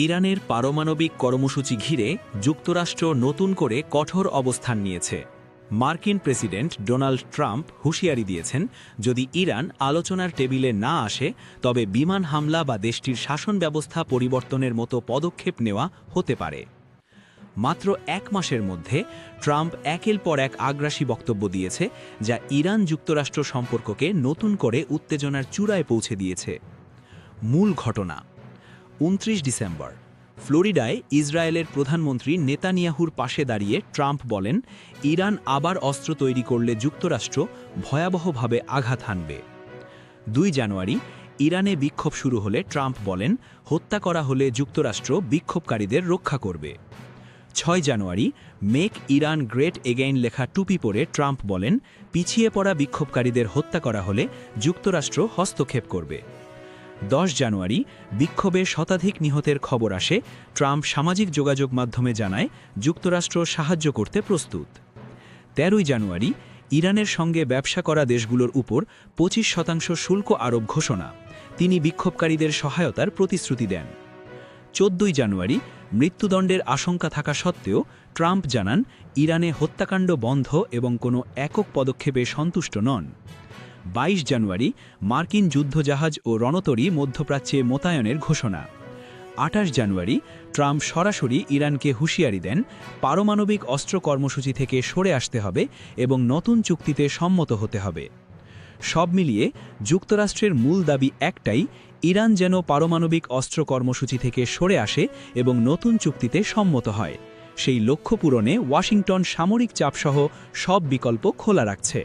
ইরানের পারমাণবিক কর্মসূচি ঘিরে যুক্তরাষ্ট্র নতুন করে কঠোর অবস্থান নিয়েছে। মার্কিন প্রেসিডেন্ট ডোনাল্ড ট্রাম্প হুঁশিয়ারি দিয়েছেন, যদি ইরান আলোচনার টেবিলে না আসে তবে বিমান হামলা বা দেশটির শাসন ব্যবস্থা পরিবর্তনের মতো পদক্ষেপ নেওয়া হতে পারে। মাত্র এক মাসের মধ্যে ট্রাম্প একের পর এক আগ্রাসী বক্তব্য দিয়েছে, যা ইরান যুক্তরাষ্ট্র সম্পর্ককে নতুন করে উত্তেজনার চূড়ায় পৌঁছে দিয়েছে। মূল ঘটনা ২৯ ডিসেম্বর ফ্লোরিডায় ইসরায়েলের প্রধানমন্ত্রী নেতানিয়াহুর পাশে দাঁড়িয়ে ট্রাম্প বলেন, ইরান আবার অস্ত্র তৈরি করলে যুক্তরাষ্ট্র ভয়াবহভাবে আঘাত হানবে। ২ জানুয়ারি ইরানে বিক্ষোভ শুরু হলে ট্রাম্প বলেন, হত্যা করা হলে যুক্তরাষ্ট্র বিক্ষোভকারীদের রক্ষা করবে। ৬ জানুয়ারি মেক ইরান গ্রেট এগেইন লেখা টুপি পরে ট্রাম্প বলেন, পিছিয়ে পড়া বিক্ষোভকারীদের হত্যা করা হলে যুক্তরাষ্ট্র হস্তক্ষেপ করবে। ১০ জানুয়ারি বিক্ষোভে শতাধিক নিহতের খবর আসে, ট্রাম্প সামাজিক যোগাযোগ মাধ্যমে জানায় যুক্তরাষ্ট্র সাহায্য করতে প্রস্তুত। ১৩ জানুয়ারি ইরানের সঙ্গে ব্যবসা করা দেশগুলোর উপর ২৫% শুল্ক আরোপ ঘোষণা, তিনি বিক্ষোভকারীদের সহায়তার প্রতিশ্রুতি দেন। ১৪ জানুয়ারি মৃত্যুদণ্ডের আশঙ্কা থাকা সত্ত্বেও ট্রাম্প জানান, ইরানে হত্যাকাণ্ড বন্ধ এবং কোনো একক পদক্ষেপে সন্তুষ্ট নন। ২২ জানুয়ারি মার্কিন যুদ্ধজাহাজ ও রণতরী মধ্যপ্রাচ্যে মোতায়েনের ঘোষণা। ২৮ জানুয়ারি ট্রাম্প সরাসরি ইরানকে হুঁশিয়ারি দেন, পারমাণবিক অস্ত্র কর্মসূচি থেকে সরে আসতে হবে এবং নতুন চুক্তিতে সম্মত হতে হবে। সব মিলিয়ে যুক্তরাষ্ট্রের মূল দাবি একটাই, ইরান যেন পারমাণবিক অস্ত্র কর্মসূচি থেকে সরে আসে এবং নতুন চুক্তিতে সম্মত হয়। সেই লক্ষ্য পূরণে ওয়াশিংটন সামরিক চাপসহ সব বিকল্প খোলা রাখছে।